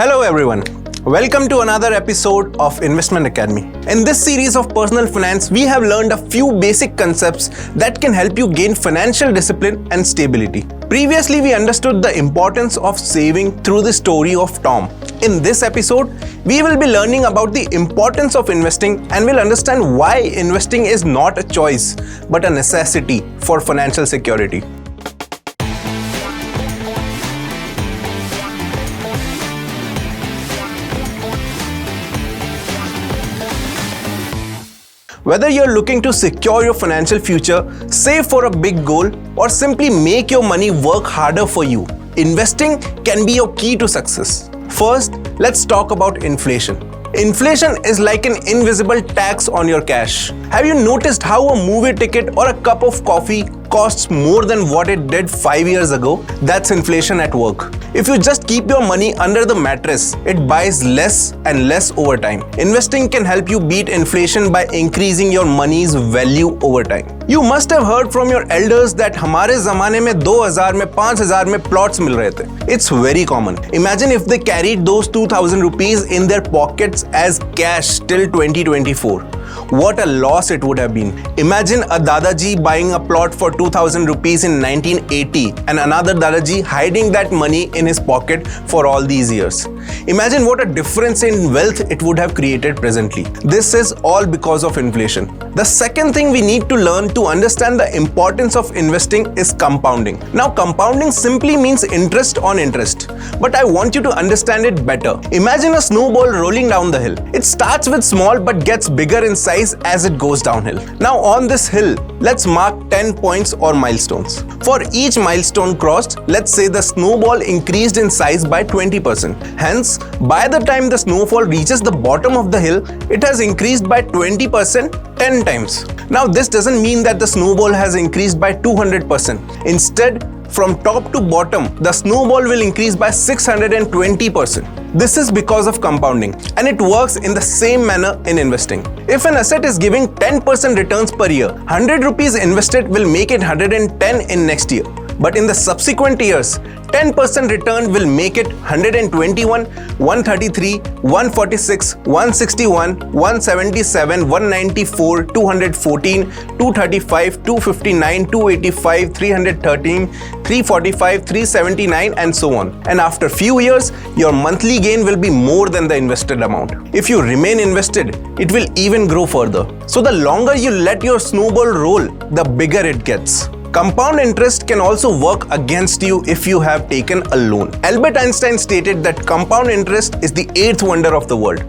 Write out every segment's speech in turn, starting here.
Hello everyone. Welcome to another episode of Investment Academy. In this series of personal finance, we have learned a few basic concepts that can help you gain financial discipline and stability. Previously, we understood the importance of saving through the story of Tom. In this episode, we will be learning about the importance of investing and will understand why investing is not a choice but a necessity for financial security. Whether you're looking to secure your financial future, save for a big goal, or simply make your money work harder for you, investing can be your key to success. First, let's talk about inflation. Inflation is like an invisible tax on your cash. Have you noticed how a movie ticket or a cup of coffee costs more than what it did 5 years ago? That's inflation at work. If you just keep your money under the mattress, it buys less and less over time. Investing can help you beat inflation by increasing your money's value over time. You must have heard from your elders that हमारे ज़माने में 2000 में 5000 में plots मिल रहे थे. It's very common. Imagine if they carried those 2000 rupees in their pockets as cash till 2024. What a loss it would have been. Imagine a Dadaji buying a plot for 2000 rupees in 1980 and another Dadaji hiding that money in his pocket for all these years. Imagine what a difference in wealth it would have created presently. This is all because of inflation. The second thing we need to learn to understand the importance of investing is compounding. Now, compounding simply means interest on interest, but I want you to understand it better. Imagine a snowball rolling down the hill. It starts with small but gets bigger in size as it goes downhill. Now, on this hill, let's mark 10 points or milestones. For each milestone crossed, let's say the snowball increased in size by 20%. Hence, by the time the snowfall reaches the bottom of the hill, it has increased by 20% 10 times. Now, this doesn't mean that the snowball has increased by 200%. Instead, from top to bottom, the snowball will increase by 620%. This is because of compounding, and it works in the same manner in investing. If an asset is giving 10% returns per year, 100 rupees invested will make it 110 in next year. But in the subsequent years, 10% return will make it 121, 133, 146, 161, 177, 194, 214, 235, 259, 285, 313, 345, 379 and so on. And after few years, your monthly gain will be more than the invested amount. If you remain invested, it will even grow further. So the longer you let your snowball roll, the bigger it gets. Compound interest can also work against you if you have taken a loan. Albert Einstein stated that compound interest is the eighth wonder of the world.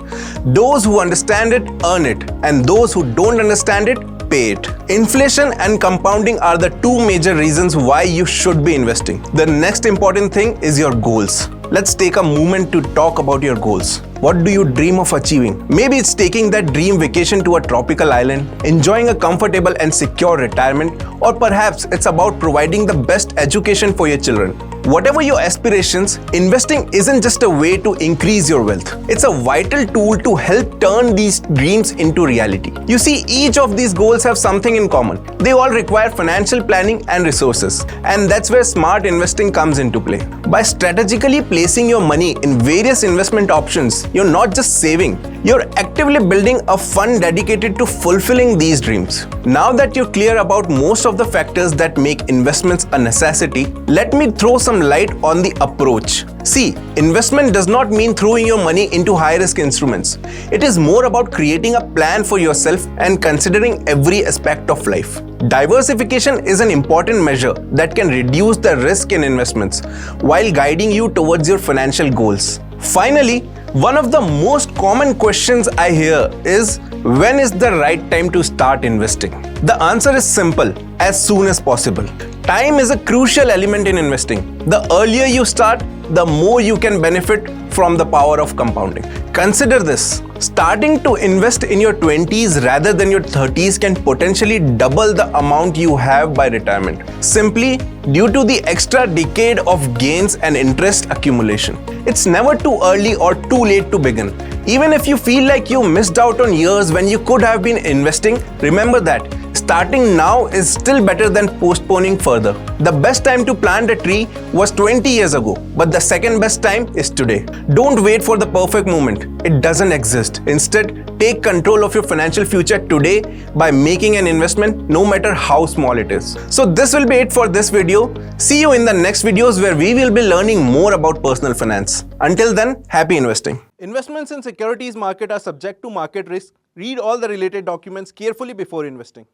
Those who understand it earn it, and those who don't understand it pay it. Inflation and compounding are the two major reasons why you should be investing. The next important thing is your goals. Let's take a moment to talk about your goals. What do you dream of achieving? Maybe it's taking that dream vacation to a tropical island, enjoying a comfortable and secure retirement, or perhaps it's about providing the best education for your children. Whatever your aspirations, investing isn't just a way to increase your wealth. It's a vital tool to help turn these dreams into reality. You see, each of these goals have something in common. They all require financial planning and resources. And that's where smart investing comes into play. By strategically placing your money in various investment options, you're not just saving, you're actively building a fund dedicated to fulfilling these dreams. Now that you're clear about most of the factors that make investments a necessity, let me throw some light on the approach. See, investment does not mean throwing your money into high-risk instruments. It is more about creating a plan for yourself and considering every aspect of life. Diversification is an important measure that can reduce the risk in investments while guiding you towards your financial goals. Finally, one of the most common questions I hear is, when is the right time to start investing? The answer is simple: as soon as possible. Time is a crucial element in investing. The earlier you start, the more you can benefit from the power of compounding. Consider this. Starting to invest in your 20s rather than your 30s can potentially double the amount you have by retirement, simply due to the extra decade of gains and interest accumulation. It's never too early or too late to begin. Even if you feel like you missed out on years when you could have been investing, remember that starting now is still better than postponing further. The best time to plant a tree was 20 years ago, but the second best time is today. Don't wait for the perfect moment. It doesn't exist. Instead, take control of your financial future today by making an investment, no matter how small it is. So this will be it for this video. See you in the next videos where we will be learning more about personal finance. Until then, happy investing. Investments in securities market are subject to market risk. Read all the related documents carefully before investing.